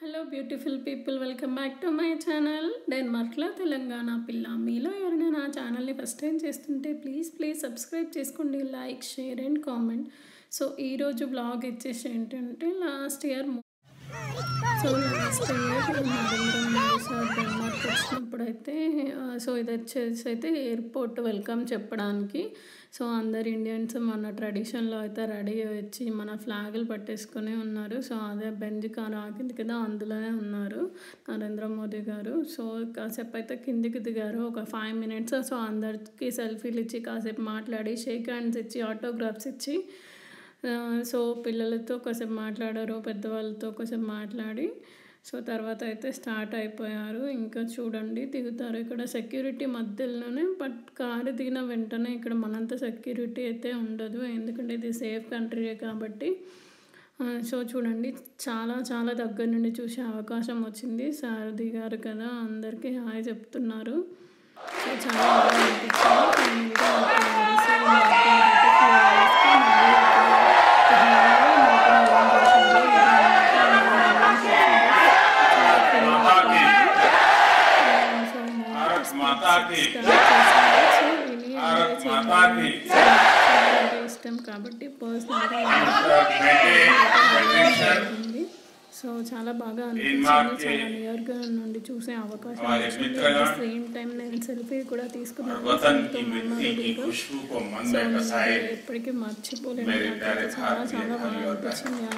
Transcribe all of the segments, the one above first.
Hello beautiful people, welcome back to my channel డెన్మార్క్లో తెలంగాణ పిల్ల. మీలో ఎవరైనా నా ఛానల్ని ఫస్ట్ టైం చేస్తుంటే ప్లీజ్ సబ్స్క్రైబ్ చేసుకోండి, like, share and comment. So ఈరోజు బ్లాగ్ వచ్చేసి ఏంటంటే last year Narendra Modi sir Denmark వచ్చినప్పుడైతే ఇది వచ్చేసి అయితే ఎయిర్పోర్ట్ వెల్కమ్ చెప్పడానికి. సో అందరు ఇండియన్స్ మన ట్రెడిషన్లో అయితే రెడీ వచ్చి మన ఫ్లాగులు పట్టేసుకొని ఉన్నారు. సో అదే బెంజ్ కార్ ఆగింది కదా, అందులోనే ఉన్నారు నరేంద్ర మోదీ గారు. సో కాసేపు అయితే కిందికి దిగారు, ఒక 5 minutes. సో అందరికీ సెల్ఫీలు ఇచ్చి కాసేపు మాట్లాడి షేక్ హ్యాండ్స్ ఇచ్చి ఆటోగ్రాఫ్స్ ఇచ్చి సో పిల్లలతో కాసేపు మాట్లాడారు, పెద్దవాళ్ళతో కాసేపు మాట్లాడి సో తర్వాత అయితే స్టార్ట్ అయిపోయారు. ఇంకా చూడండి దిగుతారు. ఇక్కడ సెక్యూరిటీ మధ్యలోనే, బట్ కారు దిగిన వెంటనే ఇక్కడ మనంత సెక్యూరిటీ అయితే ఉండదు, ఎందుకంటే ఇది సేఫ్ కంట్రీయే కాబట్టి. సో చూడండి చాలా దగ్గర నుండి చూసే అవకాశం వచ్చింది. సార్ దిగారు కదా, అందరికీ హాయ్ చెప్తున్నారు. సో చాలా బాగా అనిపించింది. ఇష్టం కాబట్టి పర్సనల్గా సో చాలా బాగా అనిపించింది. చాలా నియర్గా నుండి చూసే అవకాశం వచ్చింది. సేమ్ టైం నేను సెల్ఫీ కూడా తీసుకున్నాను. సో ఎప్పటికీ మర్చిపోలేను. చాలా బాగా అనిపించింది ఆ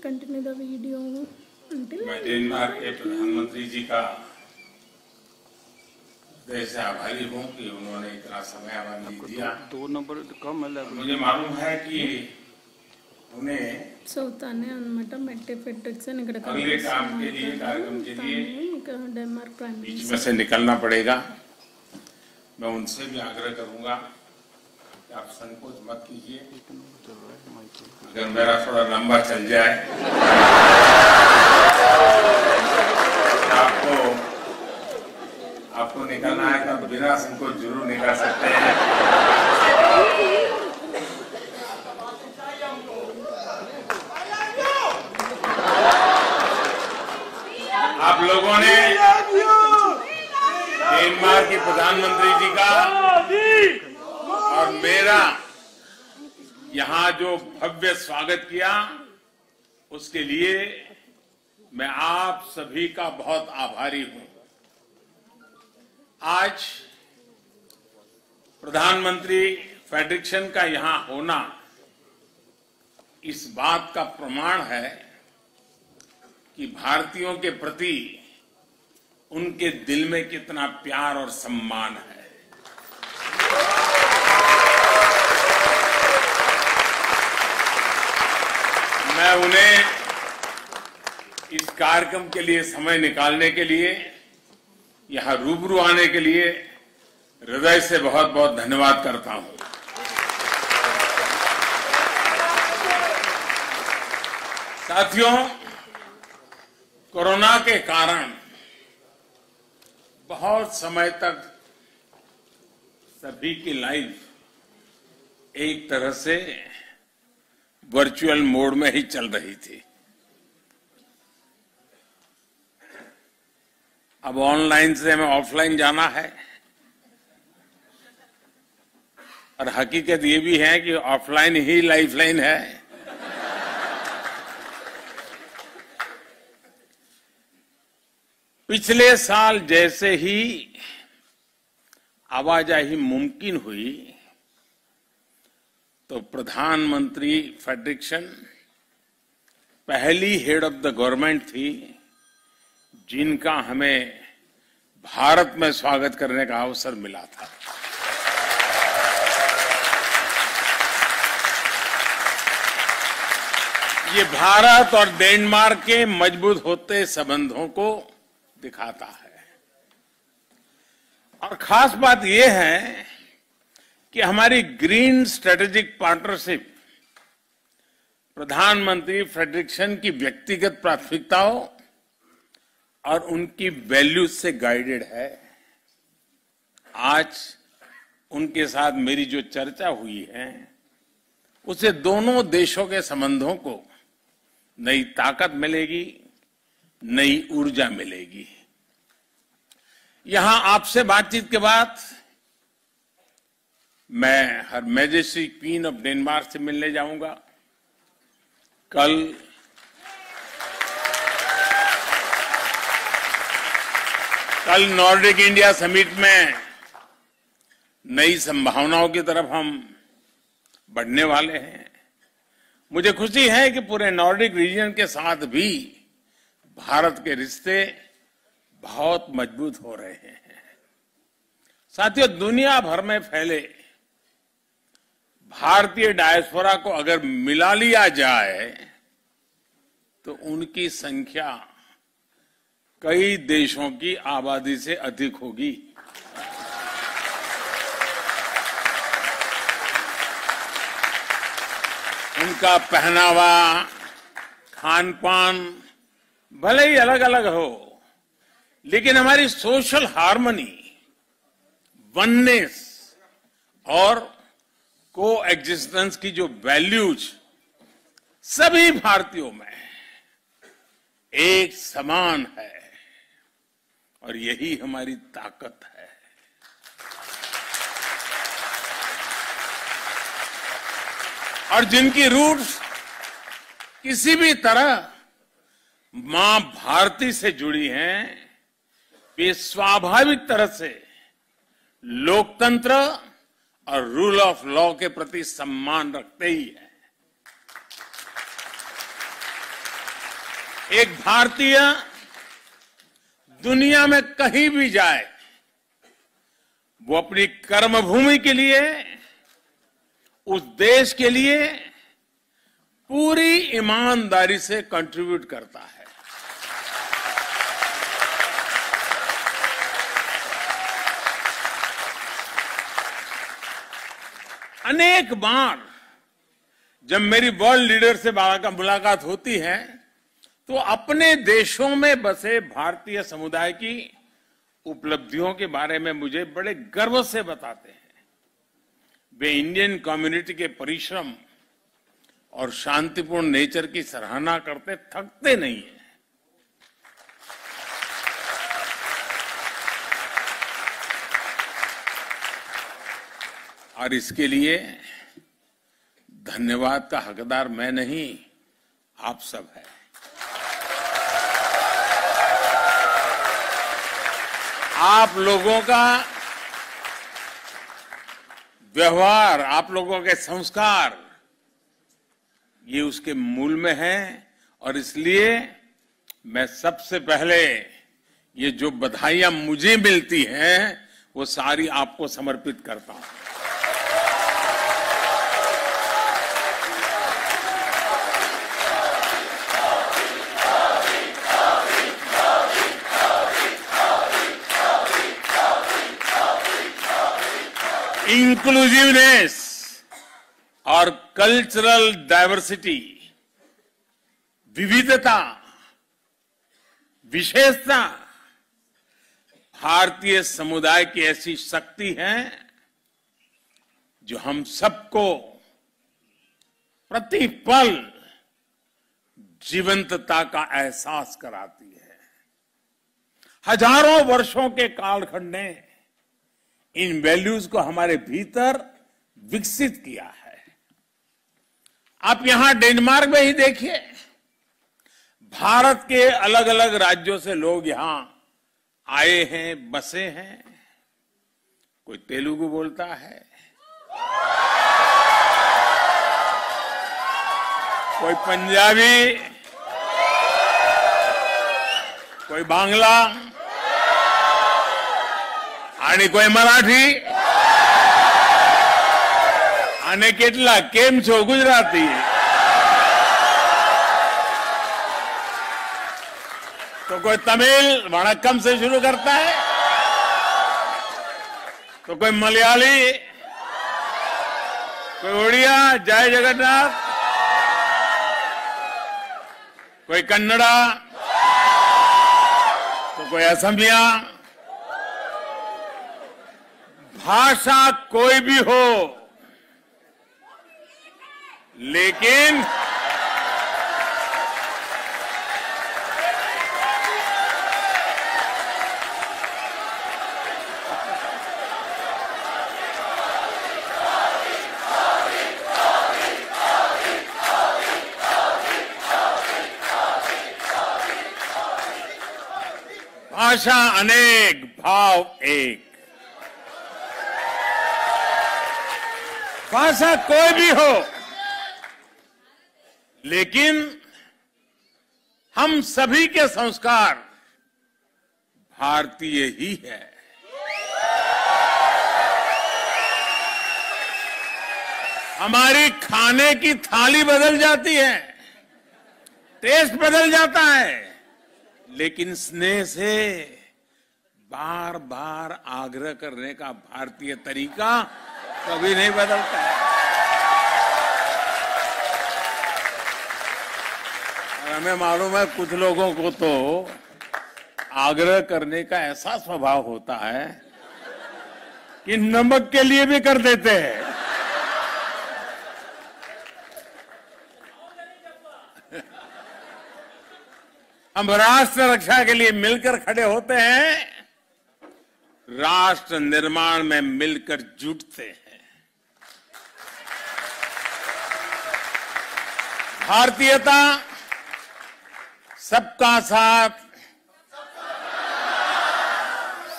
कंटिन्यू द वीडियो until मैं डेनमार्क के प्रधानमंत्री जी का हृदय से आभारी हूँ कि उन्होंने इतना समय हमें दिया। 2 नंबर कम है। मुझे मालूम है कि उन्हें సో తనే అన్నమాట మెట్టే ఫెడ్రిక్సన్ ఇక్కడ अगले काम के लिए कार्यक्रम के लिए डेनमार्क प्राइम बीच में से निकलना पड़ेगा। मैं उनसे भी आग्रह करूंगा कि आप संकोच मत कीजिए। अगर मेरा थोड़ा लंबा चल जाए आपको निकलना है तो बिना संकोच जरूर निकल सकते हैं। आप लोगों ने डेनमार्क के प्रधानमंत्री जी का और मेरा यहाँ जो भव्य स्वागत किया, उसके लिए मैं आप सभी का बहुत आभारी हूं। आज प्रधानमंत्री फेडरिक्सन का यहां होना इस बात का प्रमाण है कि भारतीयों के प्रति उनके दिल में कितना प्यार और सम्मान है। मैं उन्हें इस कार्यक्रम के लिए समय निकालने के लिए, यहां रूबरू आने के लिए हृदय से बहुत धन्यवाद करता हूं। साथियों, कोरोना के कारण बहुत समय तक सभी की लाइफ एक तरह से वर्चुअल मोड में ही चल रही थी। अब ऑनलाइन से हमें ऑफलाइन जाना है, और हकीकत ये भी है कि ऑफलाइन ही लाइफलाइन है। पिछले साल जैसे ही आवाजाही मुमकिन हुई तो प्रधानमंत्री फेडरिक्सन पहली हेड ऑफ द गवर्नमेंट थी जिनका हमें भारत में स्वागत करने का अवसर मिला था। ये भारत और डेनमार्क के मजबूत होते संबंधों को दिखाता है। और खास बात यह है कि हमारी ग्रीन स्ट्रेटेजिक पार्टनरशिप प्रधानमंत्री फेडरिक्सन की व्यक्तिगत प्राथमिकताओं और उनकी वैल्यूज से गाइडेड है। आज उनके साथ मेरी जो चर्चा हुई है उससे दोनों देशों के संबंधों को नई ताकत मिलेगी, नई ऊर्जा मिलेगी। यहां आपसे बातचीत के बाद मैं हर मैजेस्टी क्वीन ऑफ डेनमार्क से मिलने जाऊंगा। कल नॉर्डिक इंडिया समिट में नई संभावनाओं की तरफ हम बढ़ने वाले हैं। मुझे खुशी है कि पूरे नॉर्डिक रीजन के साथ भी भारत के रिश्ते बहुत मजबूत हो रहे हैं। साथियों, दुनिया भर में फैले भारतीय डायस्पोरा को अगर मिला लिया जाए तो उनकी संख्या कई देशों की आबादी से अधिक होगी। उनका पहनावा, खान पान भले ही अलग अलग हो, लेकिन हमारी सोशल हार्मनी, वननेस और को एग्जिस्टेंस की जो वैल्यूज सभी भारतीयों में एक समान है और यही हमारी ताकत है। और जिनकी रूट्स किसी भी तरह मां भारती से जुड़ी हैं, वे स्वाभाविक तरह से लोकतंत्र और रूल ऑफ लॉ के प्रति सम्मान रखते ही हैं। एक भारतीय दुनिया में कहीं भी जाए, वो अपनी कर्मभूमि के लिए, उस देश के लिए पूरी ईमानदारी से कंट्रीब्यूट करता है। अनेक बार जब मेरी वर्ल्ड लीडर से मुलाकात होती है तो अपने देशों में बसे भारतीय समुदाय की उपलब्धियों के बारे में मुझे बड़े गर्व से बताते हैं। वे इंडियन कम्युनिटी के परिश्रम और शांतिपूर्ण नेचर की सराहना करते थकते नहीं है। और इसके लिए धन्यवाद का हकदार मैं नहीं, आप सब है। आप लोगों का व्यवहार, आप लोगों के संस्कार, ये उसके मूल में है। और इसलिए मैं सबसे पहले ये जो बधाइयां मुझे मिलती हैं वो सारी आपको समर्पित करता हूं। इंक्लूसिवनेस और कल्चरल डाइवर्सिटी, विविधता, विशेषता भारतीय समुदाय की ऐसी शक्ति है जो हम सबको प्रतिपल जीवंतता का एहसास कराती है। हजारों वर्षों के कालखंड ने इन वैल्यूज को हमारे भीतर विकसित किया है। आप यहां डेनमार्क में ही देखिए, भारत के अलग अलग राज्यों से लोग यहां आए हैं, बसे हैं। कोई तेलुगु बोलता है, कोई पंजाबी, कोई बांग्ला आणि कोई मराठी आणि કેટલા કેમ છો गुजराती। तो कोई तमिल वणक्कम से शुरू करता है, तो कोई मलयाली, कोई उड़िया जय जगन्नाथ, कोई कन्नड़ा, कोई असमिया, भाषा कोई भी हो, लेकिन भाषा अनेक, भाव एक। भाषा कोई भी हो, लेकिन हम सभी के संस्कार भारतीय ही है। हमारी खाने की थाली बदल जाती है, टेस्ट बदल जाता है, लेकिन स्नेह से बार बार आग्रह करने का भारतीय तरीका कभी नहीं बदलता है। और हमें मालूम है कुछ लोगों को तो आग्रह करने का ऐसा स्वभाव होता है कि नमक के लिए भी कर देते हैं। हम राष्ट्र रक्षा के लिए मिलकर खड़े होते हैं, राष्ट्र निर्माण में मिलकर जुटते हैं। भारतीयता सबका साथ,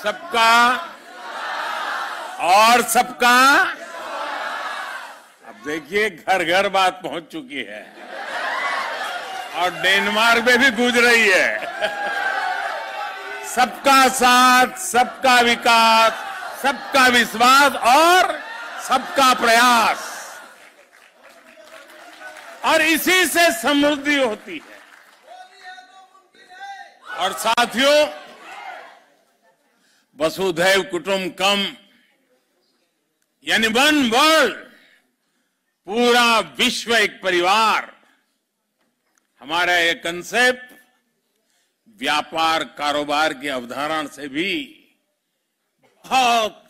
सबका और सबका। अब देखिए घर घर बात पहुंच चुकी है और डेनमार्क में भी गूंज रही है। सबका साथ, सबका विकास, सबका विश्वास और सबका प्रयास, और इसी से समृद्धि होती है। और साथियों, वसुधैव कुटुंबकम यानी वन वर्ल्ड, पूरा विश्व एक परिवार, हमारा ये कंसेप्ट व्यापार कारोबार की अवधारणा से भी बहुत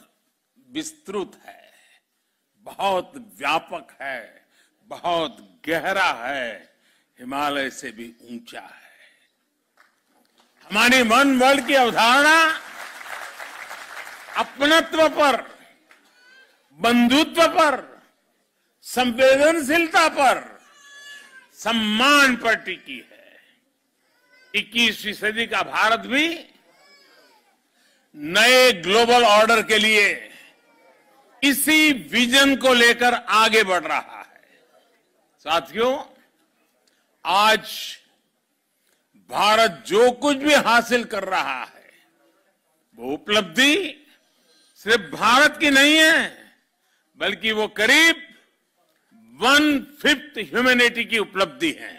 विस्तृत है, बहुत व्यापक है, बहुत गहरा है, हिमालय से भी ऊंचा है। हमारी वन वर्ल्ड की अवधारणा अपनत्व पर, बंधुत्व पर, संवेदनशीलता पर, सम्मान पर टिकी है। 21वीं सदी का भारत भी नए ग्लोबल ऑर्डर के लिए इसी विजन को लेकर आगे बढ़ रहा है। साथियों, आज भारत जो कुछ भी हासिल कर रहा है, वो उपलब्धि सिर्फ भारत की नहीं है, बल्कि वो करीब 1/5 ह्यूमैनिटी की उपलब्धि है।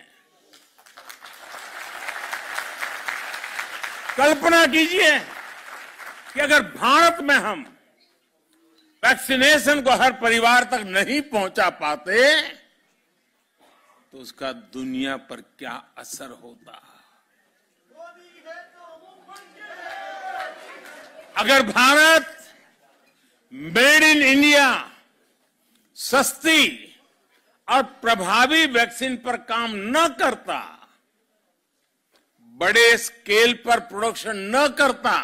कल्पना कीजिए कि अगर भारत में हम वैक्सीनेशन को हर परिवार तक नहीं पहुंचा पाते तो उसका दुनिया पर क्या असर होता। अगर भारत मेड इन इंडिया सस्ती और प्रभावी वैक्सीन पर काम न करता, बड़े स्केल पर प्रोडक्शन न करता,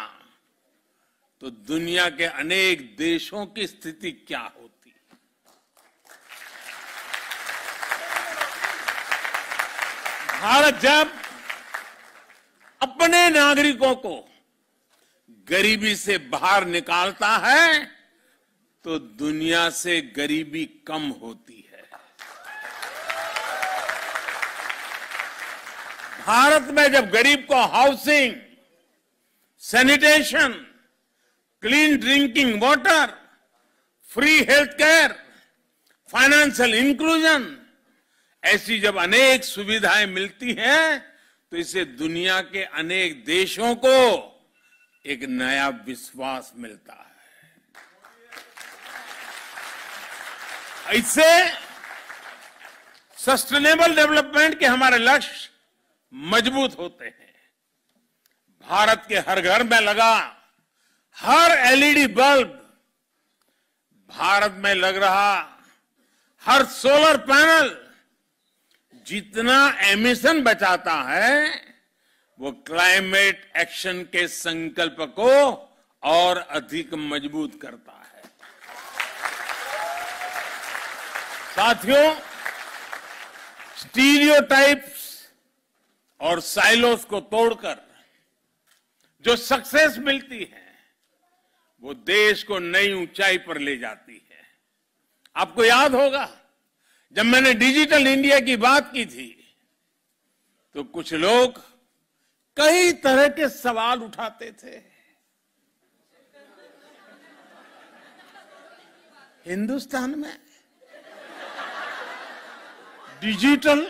तो दुनिया के अनेक देशों की स्थिति क्या होती। भारत जब अपने नागरिकों को गरीबी से बाहर निकालता है तो दुनिया से गरीबी कम होती है। भारत में जब गरीब को housing, sanitation, clean drinking water, free health care, financial inclusion, ऐसी जब अनेक सुविधाएं मिलती हैं तो इससे दुनिया के अनेक देशों को एक नया विश्वास मिलता है। इससे सस्टेनेबल डेवलपमेंट के हमारे लक्ष्य मजबूत होते हैं। भारत के हर घर में लगा हर एलईडी बल्ब, भारत में लग रहा हर सोलर पैनल जितना एमिशन बचाता है वो क्लाइमेट एक्शन के संकल्प को और अधिक मजबूत करता है। साथियों, स्टीरियोटाइप्स और साइलोस को तोड़कर जो सक्सेस मिलती है वो देश को नई ऊंचाई पर ले जाती है। आपको याद होगा जब मैंने डिजिटल इंडिया की बात की थी तो कुछ लोग कई तरह के सवाल उठाते थे। हिंदुस्तान में डिजिटल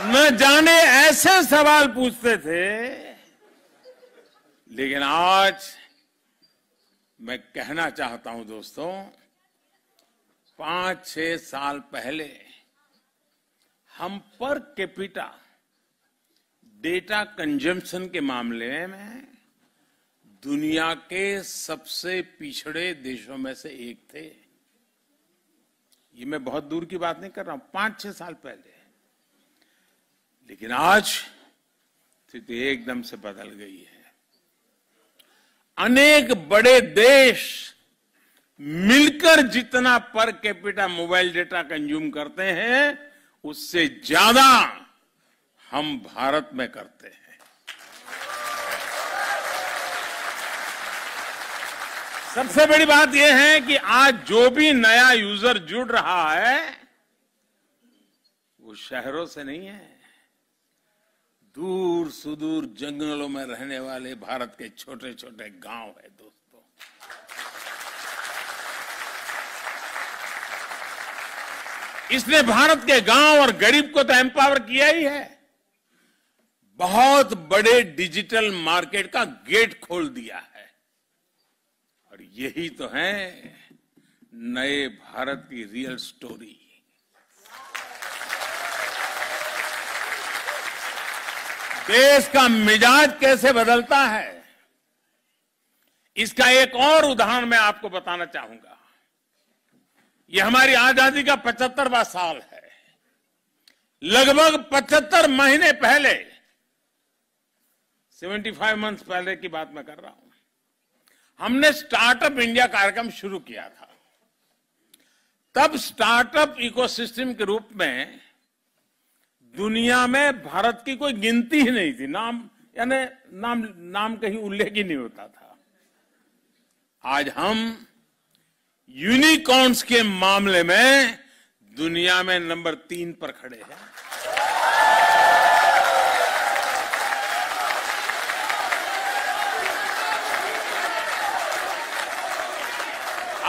न जाने ऐसे सवाल पूछते थे, लेकिन आज मैं कहना चाहता हूं दोस्तों, 5-6 साल पहले हम पर कैपिटा डेटा कंजम्पशन के मामले में दुनिया के सबसे पिछड़े देशों में से एक थे। ये मैं बहुत दूर की बात नहीं कर रहा हूं, 5-6 साल पहले। लेकिन आज स्थिति एकदम से बदल गई है। अनेक बड़े देश मिलकर जितना per capita mobile data consume करते हैं उससे ज्यादा हम भारत में करते हैं। सबसे बड़ी बात यह है कि आज जो भी नया यूजर जुड़ रहा है वो शहरों से नहीं है, दूर सुदूर जंगलों में रहने वाले भारत के छोटे छोटे गांव है दोस्तों। इसने भारत के गांव और गरीब को तो एम्पावर किया ही है, बहुत बड़े डिजिटल मार्केट का गेट खोल दिया है। और यही तो है नए भारत की रियल स्टोरी। देश का मिजाज कैसे बदलता है इसका एक और उदाहरण मैं आपको बताना चाहूंगा। यह हमारी आजादी का 75वां साल है। लगभग 75 महीने पहले, 75 मंथ्स पहले की बात मैं कर रहा हूं, हमने स्टार्टअप इंडिया कार्यक्रम शुरू किया था। तब स्टार्टअप इकोसिस्टम के रूप में दुनिया में भारत की कोई गिनती ही नहीं थी, नाम कहीं उल्लेख ही नहीं होता था। आज हम यूनिकॉर्न्स के मामले में दुनिया में नंबर 3 पर खड़े हैं।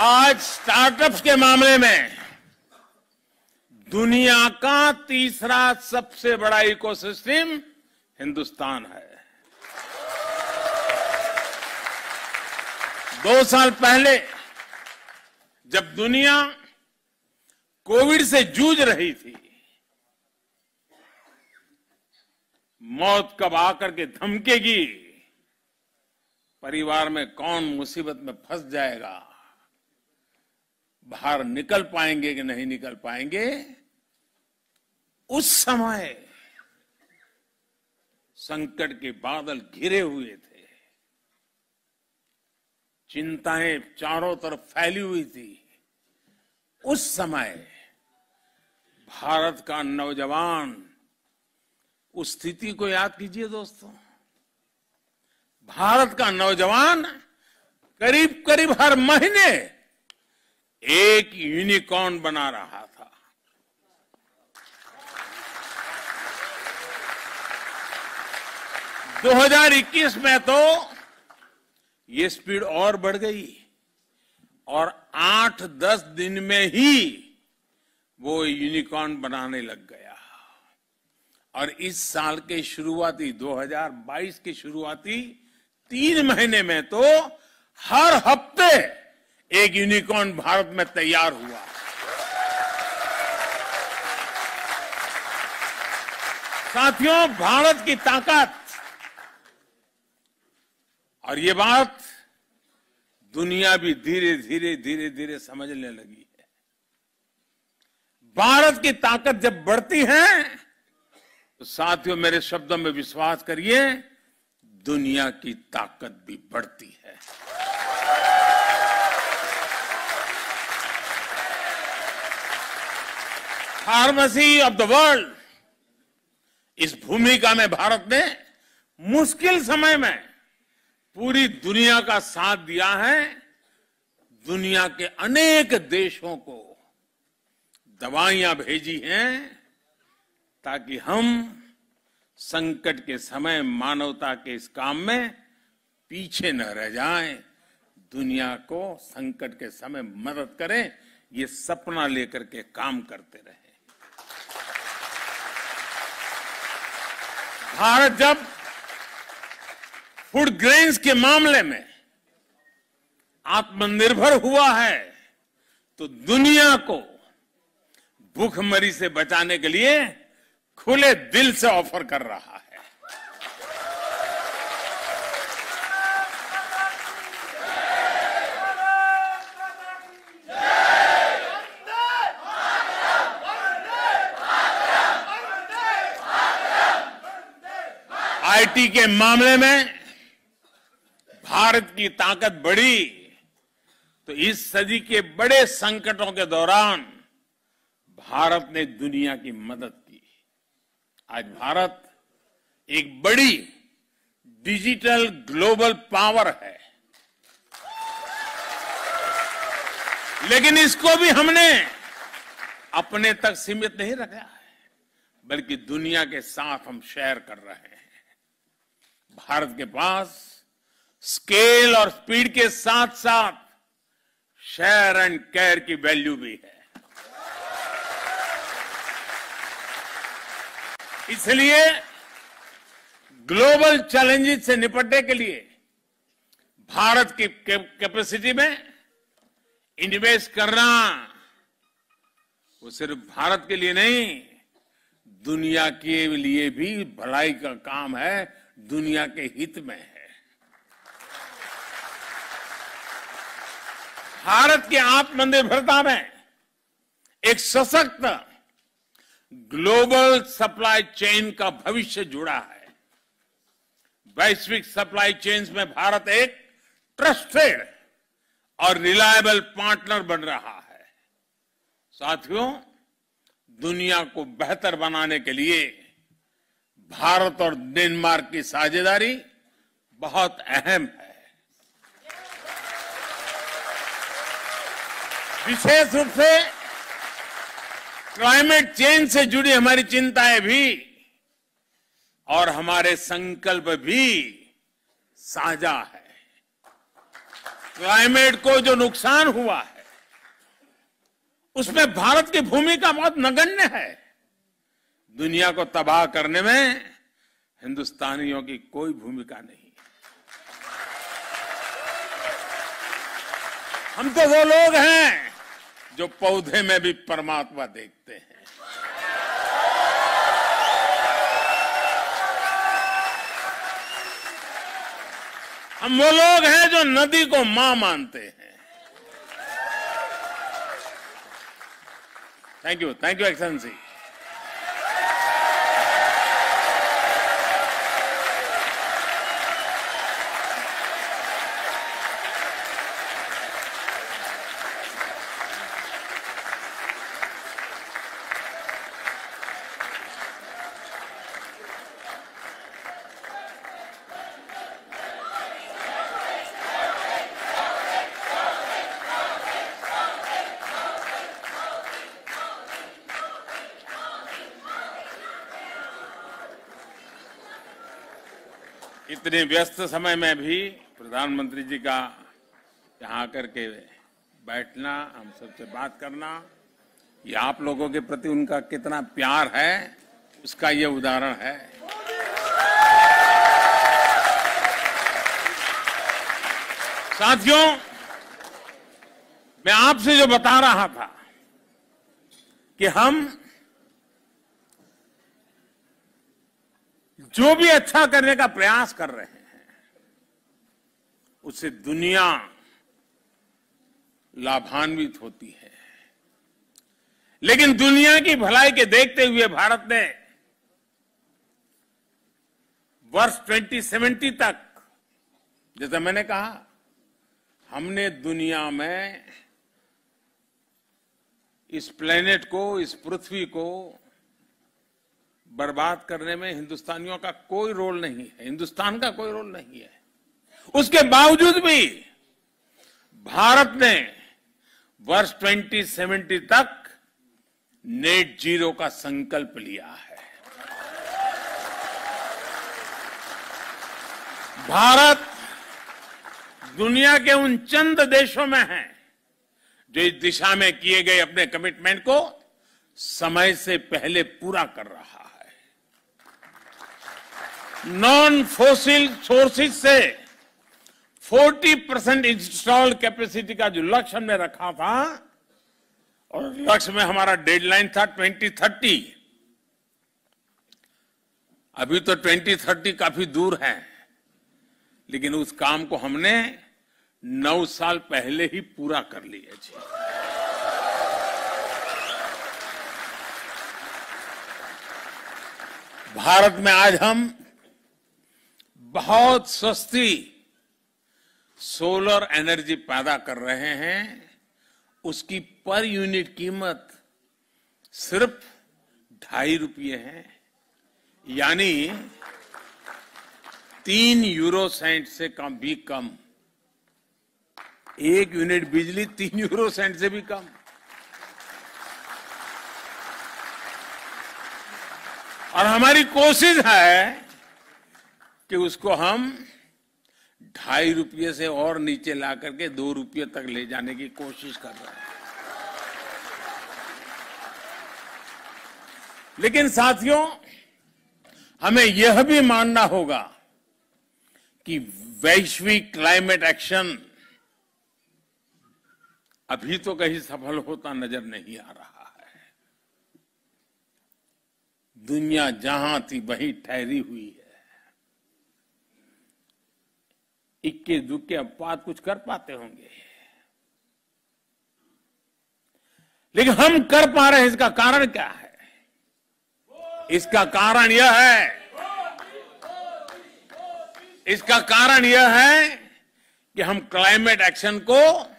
आज स्टार्टअप्स के मामले में दुनिया का तीसरा सबसे बड़ा इकोसिस्टम हिंदुस्तान है। 2 साल पहले जब दुनिया कोविड से जूझ रही थी, मौत कब आकर के धमकेगी, परिवार में कौन मुसीबत में फंस जाएगा, बाहर निकल पाएंगे कि नहीं निकल पाएंगे, उस समय संकट के बादल घिरे हुए थे, चिंताएं चारों तरफ फैली हुई थी। उस समय भारत का नौजवान, उस स्थिति को याद कीजिए दोस्तों, भारत का नौजवान करीब करीब हर महीने एक यूनिकॉर्न बना रहा था। 2021 में तो ये स्पीड और बढ़ गई और 8-10 दिन में ही वो यूनिकॉर्न बनाने लग गया। और इस साल के शुरुआती 2022 के शुरुआती 3 महीने में तो हर हफ्ते एक यूनिकॉर्न भारत में तैयार हुआ। साथियों, भारत की ताकत, और ये बात दुनिया भी धीरे धीरे समझने लगी है। भारत की ताकत जब बढ़ती है तो साथियों, मेरे शब्दों में विश्वास करिए, दुनिया की ताकत भी बढ़ती है। फार्मेसी ऑफ द वर्ल्ड, इस भूमिका में भारत ने मुश्किल समय में पूरी दुनिया का साथ दिया है। दुनिया के अनेक देशों को दवाइयां भेजी हैं ताकि हम संकट के समय मानवता के इस काम में पीछे न रह जाएं, दुनिया को संकट के समय मदद करें, ये सपना लेकर के काम करते रहे। भारत जब फूड ग्रेन्स के मामले में आत्मनिर्भर हुआ है तो दुनिया को भूखमरी से बचाने के लिए खुले दिल से ऑफर कर रहा है। आईटी के मामले में भारत की ताकत बढ़ी तो इस सदी के बड़े संकटों के दौरान भारत ने दुनिया की मदद की। आज भारत एक बड़ी डिजिटल ग्लोबल पावर है, लेकिन इसको भी हमने अपने तक सीमित नहीं रखा है, बल्कि दुनिया के साथ हम शेयर कर रहे हैं। भारत के पास स्केल और स्पीड के साथ साथ शेयर एंड केयर की वैल्यू भी है। इसलिए ग्लोबल चैलेंजेस से निपटने के लिए भारत की कैपेसिटी में इन्वेस्ट करना वो सिर्फ भारत के लिए नहीं, दुनिया के लिए भी भलाई का काम है, दुनिया के हित में है। भारत की आत्मनिर्भरता में एक सशक्त ग्लोबल सप्लाई चेन का भविष्य जुड़ा है। वैश्विक सप्लाई चेन्स में भारत एक ट्रस्टेड और रिलायबल पार्टनर बन रहा है। साथियों, दुनिया को बेहतर बनाने के लिए भारत और डेनमार्क की साझेदारी बहुत अहम है। विशेष रूप से क्लाइमेट चेंज से जुड़ी हमारी चिंताएं भी और हमारे संकल्प भी साझा है। क्लाइमेट को जो नुकसान हुआ है उसमें भारत की भूमिका बहुत नगण्य है। दुनिया को तबाह करने में हिंदुस्तानियों की कोई भूमिका नहीं। हम तो वो लोग हैं जो पौधे में भी परमात्मा देखते हैं। हम वो लोग हैं जो नदी को मां मानते हैं। Thank you excellency. इतने व्यस्त समय में भी प्रधानमंत्री जी का यहाँ आकर के बैठना, हम सबसे बात करना, ये आप लोगों के प्रति उनका कितना प्यार है उसका ये उदाहरण है। साथियों, मैं आपसे जो बता रहा था कि हम जो भी अच्छा करने का प्रयास कर रहे हैं उससे दुनिया लाभान्वित होती है, लेकिन दुनिया की भलाई के देखते हुए भारत ने वर्ष 2070 तक, जैसा मैंने कहा, हमने दुनिया में इस प्लेनेट को, इस पृथ्वी को बर्बाद करने में हिंदुस्तानियों का कोई रोल नहीं है, हिंदुस्तान का कोई रोल नहीं है। उसके बावजूद भी भारत ने वर्ष 2070 तक नेट जीरो का संकल्प लिया है। भारत दुनिया के उन चंद देशों में है जो इस दिशा में किए गए अपने कमिटमेंट को समय से पहले पूरा कर रहा है। नॉन फोसिल सोर्सेज से 40% इंस्टॉल कैपेसिटी का जो लक्ष्य हमने रखा था, और लक्ष्य में हमारा डेडलाइन था 2030। अभी तो 2030 काफी दूर है, लेकिन उस काम को हमने 9 साल पहले ही पूरा कर लिया जी। भारत में आज हम बहुत सस्ती सोलर एनर्जी पैदा कर रहे हैं। उसकी पर यूनिट कीमत सिर्फ 2.5 रुपये है, यानी 3 यूरो सेंट से कम भी कम। 1 यूनिट बिजली 3 यूरो सेंट से भी कम। और हमारी कोशिश है कि उसको हम 2.5 रुपये से और नीचे ला करके 2 रुपये तक ले जाने की कोशिश कर रहे हैं। लेकिन साथियों, हमें यह भी मानना होगा कि वैश्विक क्लाइमेट एक्शन अभी तो कहीं सफल होता नजर नहीं आ रहा है। दुनिया जहां थी वहीं ठहरी हुई है। इक्के दुक्के अपवाद कुछ कर पाते होंगे, लेकिन हम कर पा रहे हैं। इसका कारण क्या है? इसका कारण यह है कि हम क्लाइमेट एक्शन को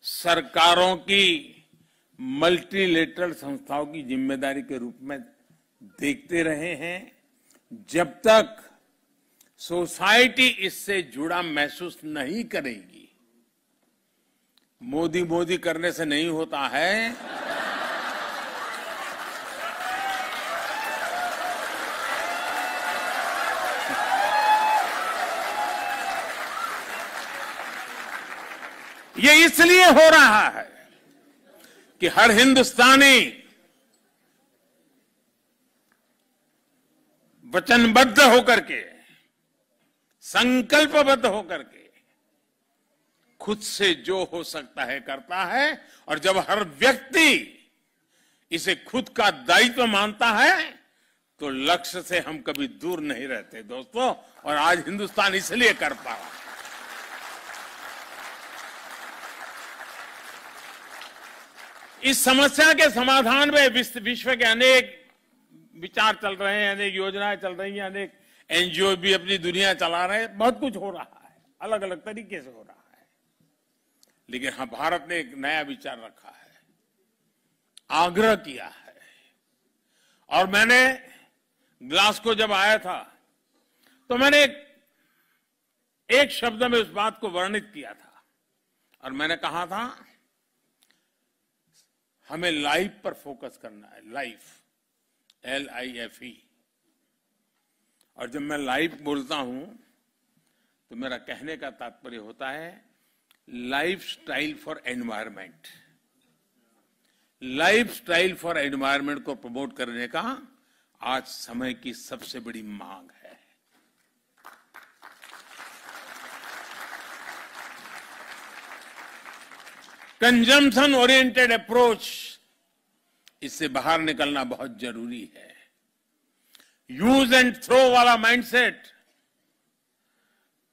सरकारों की, मल्टीलेटरल संस्थाओं की जिम्मेदारी के रूप में देखते रहे हैं। जब तक सोसाइटी इससे जुड़ा महसूस नहीं करेगी, मोदी मोदी करने से नहीं होता है। ये इसलिए हो रहा है कि हर हिंदुस्तानी वचनबद्ध होकर के, संकल्पबद्ध होकर के खुद से जो हो सकता है करता है। और जब हर व्यक्ति इसे खुद का दायित्व मानता है तो लक्ष्य से हम कभी दूर नहीं रहते दोस्तों। और आज हिंदुस्तान इसलिए कर पा रहा है। इस समस्या के समाधान में विश्व के अनेक विचार चल रहे हैं, अनेक योजनाएं चल रही हैं, अनेक एनजीओ भी अपनी दुनिया चला रहे हैं। बहुत कुछ हो रहा है, अलग अलग तरीके से हो रहा है। लेकिन हाँ, भारत ने एक नया विचार रखा है, आग्रह किया है। और मैंने ग्लासगो जब आया था तो मैंने एक शब्द में उस बात को वर्णित किया था, और मैंने कहा था हमें लाइफ पर फोकस करना है। Life, LIFE। और जब मैं लाइफ बोलता हूं तो मेरा कहने का तात्पर्य होता है life style for environment. Life style for environment को प्रमोट करने का आज समय की सबसे बड़ी मांग है। कंजम्पशन ओरिएंटेड अप्रोच, इससे बाहर निकलना बहुत जरूरी है। यूज एंड थ्रो वाला माइंडसेट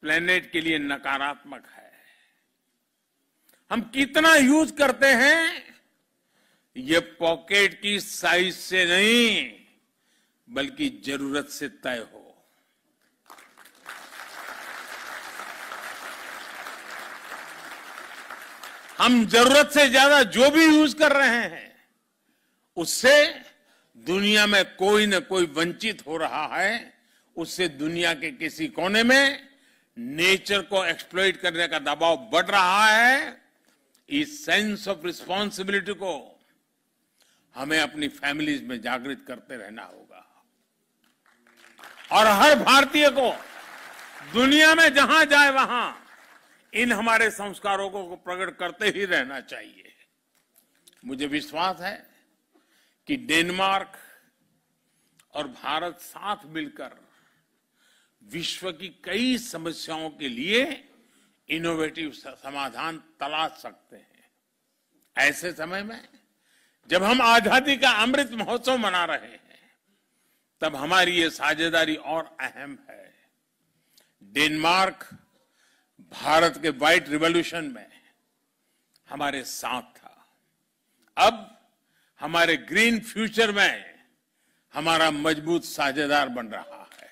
प्लेनेट के लिए नकारात्मक है। हम कितना यूज करते हैं ये पॉकेट की साइज से नहीं बल्कि जरूरत से तय हो। हम जरूरत से ज्यादा जो भी यूज कर रहे हैं उससे दुनिया में कोई न कोई वंचित हो रहा है। उससे दुनिया के किसी कोने में नेचर को एक्सप्लॉइट करने का दबाव बढ़ रहा है। इस सेंस ऑफ रिस्पॉन्सिबिलिटी को हमें अपनी फैमिलीज में जागृत करते रहना होगा और हर भारतीय को दुनिया में जहां जाए वहां इन हमारे संस्कारों को प्रकट करते ही रहना चाहिए। मुझे विश्वास है कि डेनमार्क और भारत साथ मिलकर विश्व की कई समस्याओं के लिए इनोवेटिव समाधान तलाश सकते हैं। ऐसे समय में जब हम आजादी का अमृत महोत्सव मना रहे हैं तब हमारी ये साझेदारी और अहम है। डेनमार्क भारत के व्हाइट रिवॉल्यूशन में हमारे साथ था, अब हमारे ग्रीन फ्यूचर में हमारा मजबूत साझेदार बन रहा है।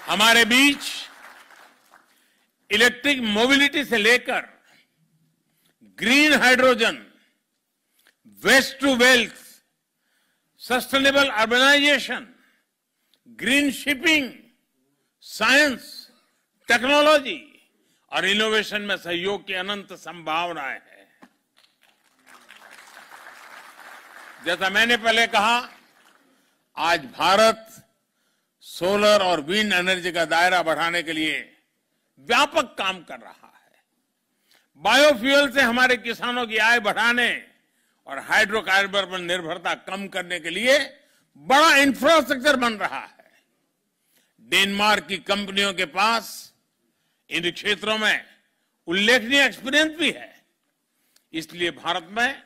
हमारे बीच इलेक्ट्रिक मोबिलिटी से लेकर green hydrogen, waste to wealth, sustainable urbanisation, green shipping, science, technology और इनोवेशन में सहयोग की अनंत संभावनाएं हैं। जैसा मैंने पहले कहा, आज भारत सोलर और विंड एनर्जी का दायरा बढ़ाने के लिए व्यापक काम कर रहा है। बायोफ्यूल से हमारे किसानों की आय बढ़ाने और हाइड्रोकार्बन पर निर्भरता कम करने के लिए बड़ा इंफ्रास्ट्रक्चर बन रहा है। डेनमार्क की कंपनियों के पास इन क्षेत्रों में उल्लेखनीय एक्सपीरियंस भी है। इसलिए भारत में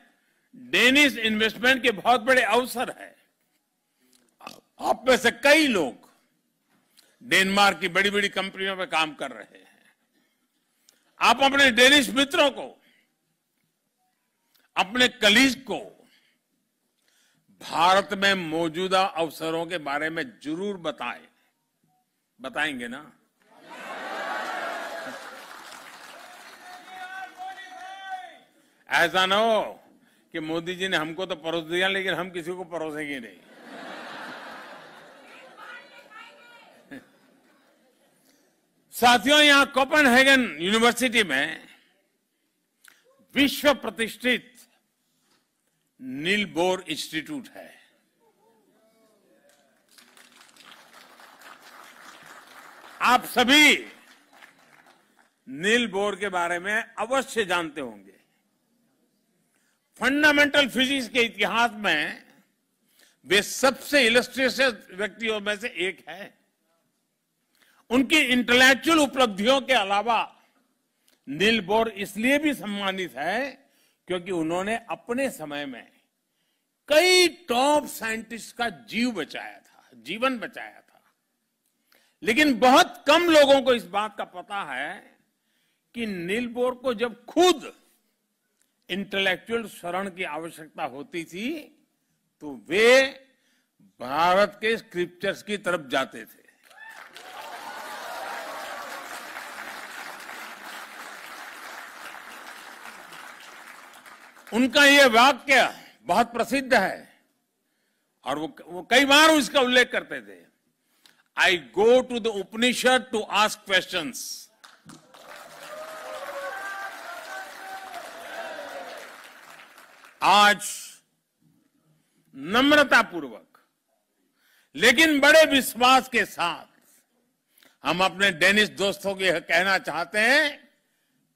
डेनिश इन्वेस्टमेंट के बहुत बड़े अवसर है। आप में से कई लोग डेनमार्क की बड़ी बड़ी कंपनियों में काम कर रहे हैं। आप अपने डेनिश मित्रों को, अपने कलीग को भारत में मौजूदा अवसरों के बारे में जरूर बताएं। बताएंगे ना? ऐसा ना हो कि मोदी जी ने हमको तो परोस दिया लेकिन हम किसी को परोसेंगे नहीं। साथियों, यहां कोपेनहेगन यूनिवर्सिटी में विश्व प्रतिष्ठित नील बोर इंस्टीट्यूट है। आप सभी नील बोर के बारे में अवश्य जानते होंगे। फंडामेंटल फिजिक्स के इतिहास में वे सबसे इलस्ट्रियस व्यक्तियों में से एक है। उनकी इंटेलेक्चुअल उपलब्धियों के अलावा नील बोर इसलिए भी सम्मानित है क्योंकि उन्होंने अपने समय में कई टॉप साइंटिस्ट का जीवन बचाया था। लेकिन बहुत कम लोगों को इस बात का पता है कि नील बोर को जब खुद इंटेलेक्चुअल शरण की आवश्यकता होती थी तो वे भारत के स्क्रिप्चर्स की तरफ जाते थे। उनका यह वाक्य बहुत प्रसिद्ध है और वो कई बार उसका उल्लेख करते थे। I go to the Upanishad to ask questions. आज नम्रतापूर्वक लेकिन बड़े विश्वास के साथ हम अपने डेनिश दोस्तों को यह कहना चाहते हैं,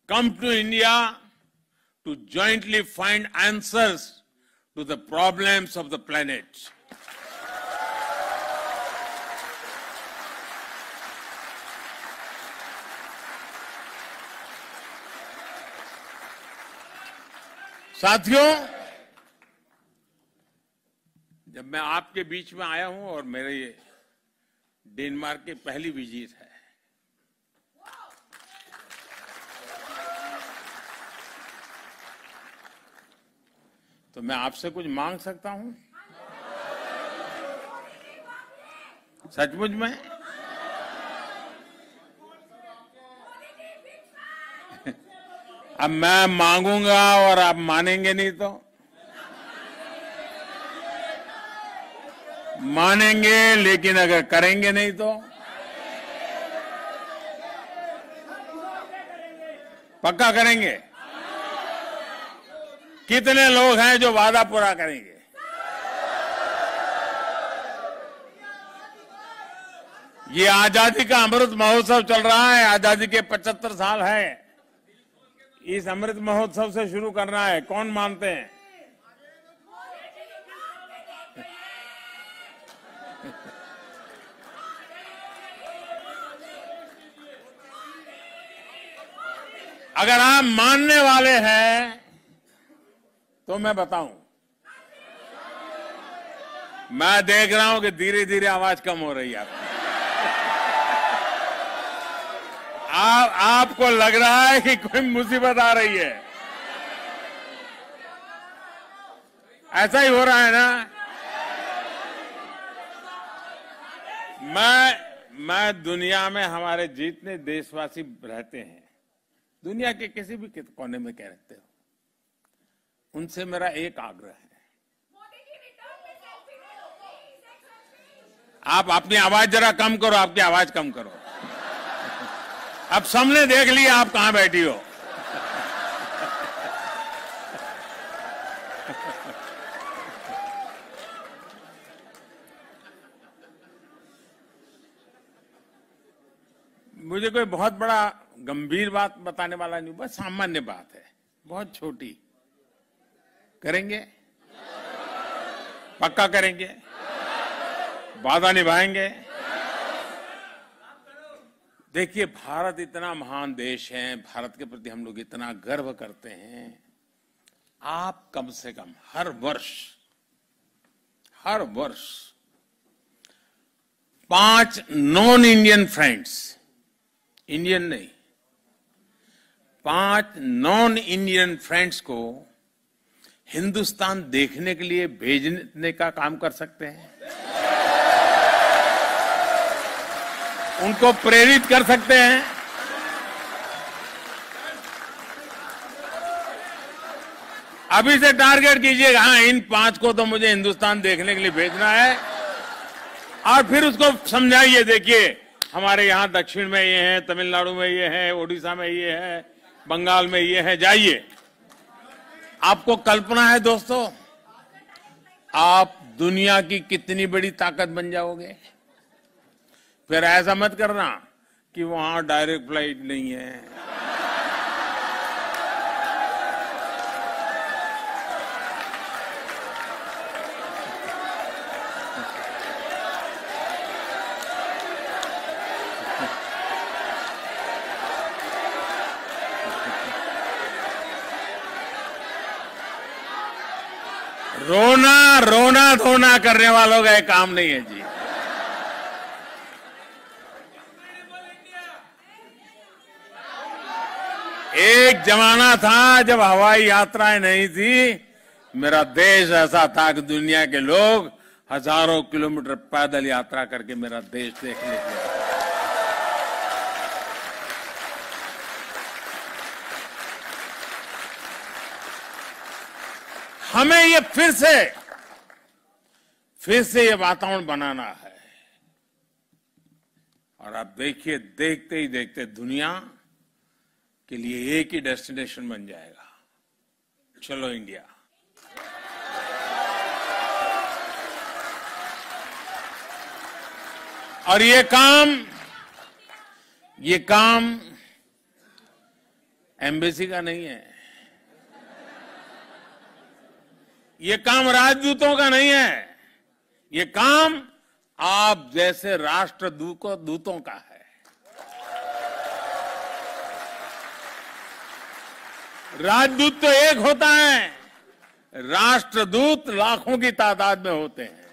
come to India to jointly find answers to the problems of the planet. साथियों, जब मैं आपके बीच में आया हूं और मेरे ये डेनमार्क की पहली विजिट है, तो मैं आपसे कुछ मांग सकता हूं? सचमुच में? अब मैं मांगूंगा और आप मानेंगे नहीं तो? मानेंगे लेकिन अगर करेंगे नहीं तो? पक्का करेंगे? कितने लोग हैं जो वादा पूरा करेंगे? ये आजादी का अमृत महोत्सव चल रहा है, आजादी के 75 साल है। इस अमृत महोत्सव से शुरू करना है, कौन मानते हैं? अगर आप मानने वाले हैं तो मैं बताऊं, मैं देख रहा हूं कि धीरे धीरे आवाज कम हो रही है आपको लग रहा है कि कोई मुसीबत आ रही है। ऐसा ही हो रहा है ना? मैं दुनिया में हमारे जितने देशवासी रहते हैं, दुनिया के किसी भी कोने में कह रहते हो, उनसे मेरा एक आग्रह है, आप अपनी आवाज जरा कम करो, आपकी आवाज कम करो। अब सबने देख लिया आप कहां बैठी हो। मुझे कोई बहुत बड़ा गंभीर बात बताने वाला नहीं, बस सामान्य बात है, बहुत छोटी। करेंगे? पक्का करेंगे? वादा निभाएंगे? देखिए, भारत इतना महान देश है, भारत के प्रति हम लोग इतना गर्व करते हैं। आप कम से कम हर वर्ष 5 नॉन इंडियन फ्रेंड्स, इंडियन नहीं, 5 नॉन इंडियन फ्रेंड्स को हिंदुस्तान देखने के लिए भेजने का काम कर सकते हैं, उनको प्रेरित कर सकते हैं। अभी से टारगेट कीजिएगा, हाँ इन 5 को तो मुझे हिंदुस्तान देखने के लिए भेजना है, और फिर उसको समझाइए। देखिए, हमारे यहां दक्षिण में ये है, तमिलनाडु में ये है, ओडिशा में ये है, बंगाल में ये है, जाइए। आपको कल्पना है दोस्तों, आप दुनिया की कितनी बड़ी ताकत बन जाओगे। फिर ऐसा मत करना कि वहां डायरेक्ट फ्लाइट नहीं है, रोना धोना करने वालों का एक काम नहीं है जी। एक जमाना था जब हवाई यात्राएं नहीं थी, मेरा देश ऐसा था कि दुनिया के लोग हजारों किलोमीटर पैदल यात्रा करके मेरा देश देखने के लिए। हमें ये फिर से ये वातावरण बनाना है। और आप देखिए, देखते ही देखते दुनिया के लिए एक ही डेस्टिनेशन बन जाएगा, चलो इंडिया। और ये काम एम्बेसी का नहीं है, ये काम राजदूतों का नहीं है, ये काम आप जैसे राष्ट्रदूतों का है। राजदूत तो एक होता है, राष्ट्रदूत लाखों की तादाद में होते हैं।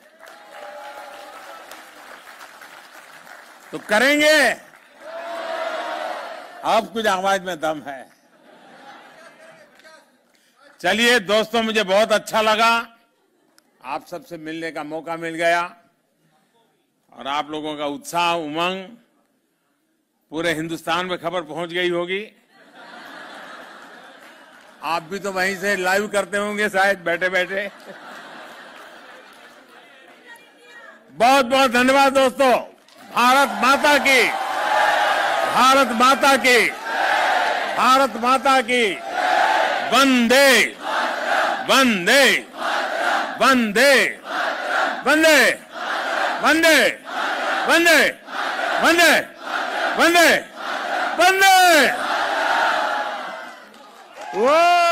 तो करेंगे। अब कुछ आवाज में दम है। चलिए दोस्तों, मुझे बहुत अच्छा लगा, आप सबसे मिलने का मौका मिल गया और आप लोगों का उत्साह, उमंग पूरे हिंदुस्तान में खबर पहुंच गई होगी। आप भी तो वहीं से लाइव करते होंगे शायद बैठे बैठे। बहुत बहुत धन्यवाद दोस्तों। भारत माता की, भारत माता की, भारत माता की। वंदे वंदे वंदे वंदे वंदे वंदे वंदे वंदे वंदे। वो